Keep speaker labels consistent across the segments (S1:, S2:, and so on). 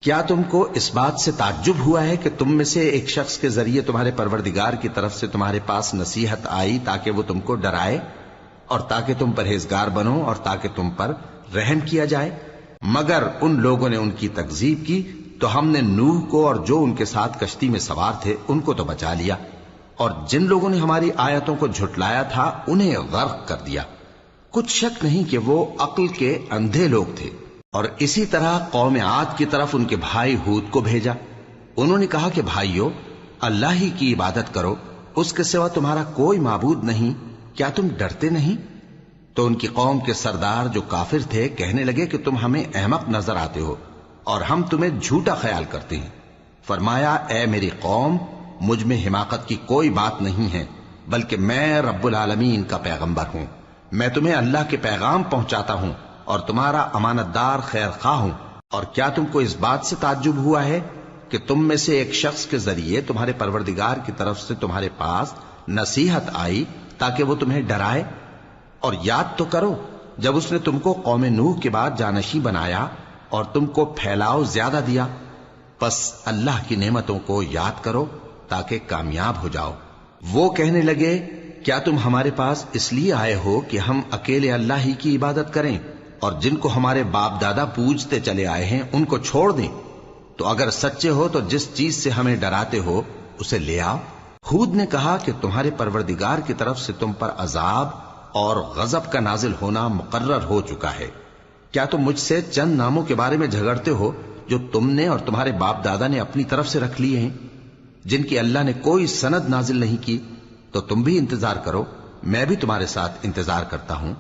S1: کیا تم کو اس بات سے تعجب ہوا ہے کہ تم میں سے ایک شخص کے ذریعے تمہارے پروردگار کی طرف سے تمہارے پاس نصیحت آئی تاکہ وہ تم کو ڈرائے اور تاکہ تم پرہیزگار بنو اور تاکہ تم پر رحم کیا جائے؟ مگر ان لوگوں نے ان کی تکذیب کی تو ہم نے نوح کو اور جو ان کے ساتھ کشتی میں سوار تھے ان کو تو بچا لیا، اور جن لوگوں نے ہماری آیتوں کو جھٹلایا تھا انہیں غرق کر دیا۔ کچھ شک نہیں کہ وہ عقل کے اندھے لوگ تھے۔ اور اسی طرح قوم عاد کی طرف ان کے بھائی ہود کو بھیجا۔ انہوں نے کہا کہ بھائیو، اللہ ہی کی عبادت کرو، اس کے سوا تمہارا کوئی معبود نہیں، کیا تم ڈرتے نہیں؟ تو ان کی قوم کے سردار جو کافر تھے کہنے لگے کہ تم ہمیں احمق نظر آتے ہو اور ہم تمہیں جھوٹا خیال کرتے ہیں۔ فرمایا، اے میری قوم، مجھ میں حماقت کی کوئی بات نہیں ہے، بلکہ میں رب العالمین کا پیغمبر ہوں۔ میں تمہیں اللہ کے پیغام پہنچاتا ہوں اور تمہارا امانت دار خیر خواہ ہوں۔ اور کیا تم کو اس بات سے تعجب ہوا ہے کہ تم میں سے ایک شخص کے ذریعے تمہارے پروردگار کی طرف سے تمہارے پاس نصیحت آئی تاکہ وہ تمہیں ڈرائے؟ اور یاد تو کرو جب اس نے تم کو قوم نوح کے بعد جانشین بنایا اور تم کو پھیلاؤ زیادہ دیا۔ پس اللہ کی نعمتوں کو یاد کرو تاکہ کامیاب ہو جاؤ۔ وہ کہنے لگے، کیا تم ہمارے پاس اس لیے آئے ہو کہ ہم اکیلے اللہ ہی کی عبادت کریں اور جن کو ہمارے باپ دادا پوجتے چلے آئے ہیں ان کو چھوڑ دیں؟ تو اگر سچے ہو تو جس چیز سے ہمیں ڈراتے ہو اسے لے آؤ۔ ہود نے کہا کہ تمہارے پروردگار کی طرف سے تم پر عذاب اور غضب کا نازل ہونا مقرر ہو چکا ہے۔ کیا تم مجھ سے چند ناموں کے بارے میں جھگڑتے ہو جو تم نے اور تمہارے باپ دادا نے اپنی طرف سے رکھ لیے ہیں، جن کی اللہ نے کوئی سند نازل نہیں کی؟ تو تم بھی انتظار کرو، میں بھی تمہارے ساتھ انتظار کرتا ہوں۔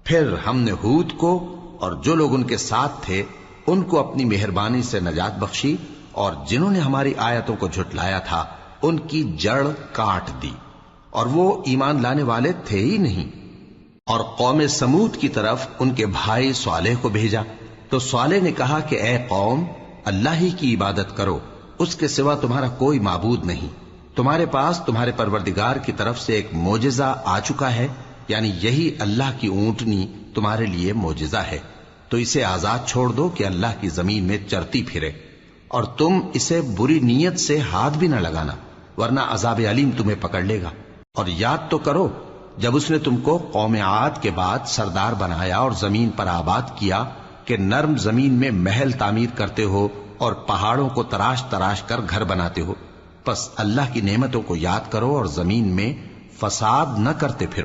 S1: پھر ہم نے ہود کو اور جو لوگ ان کے ساتھ تھے ان کو اپنی مہربانی سے نجات بخشی، اور جنہوں نے ہماری آیتوں کو جھٹلایا تھا ان کی جڑ کاٹ دی، اور وہ ایمان لانے والے تھے ہی نہیں۔ اور قوم سمود کی طرف ان کے بھائی صالح کو بھیجا، تو صالح نے کہا کہ اے قوم، اللہ ہی کی عبادت کرو، اس کے سوا تمہارا کوئی معبود نہیں۔ تمہارے پاس تمہارے پروردگار کی طرف سے ایک معجزہ آ چکا ہے، یعنی یہی اللہ کی اونٹنی تمہارے لیے معجزہ ہے، تو اسے آزاد چھوڑ دو کہ اللہ کی زمین میں چرتی پھرے، اور تم اسے بری نیت سے ہاتھ بھی نہ لگانا، ورنہ عذاب علیم تمہیں پکڑ لے گا۔ اور یاد تو کرو جب اس نے تم کو قوم عاد کے بعد سردار بنایا اور زمین پر آباد کیا کہ نرم زمین میں محل تعمیر کرتے ہو اور پہاڑوں کو تراش تراش کر گھر بناتے ہو۔ پس اللہ کی نعمتوں کو یاد کرو اور زمین میں فساد نہ کرتے پھرو۔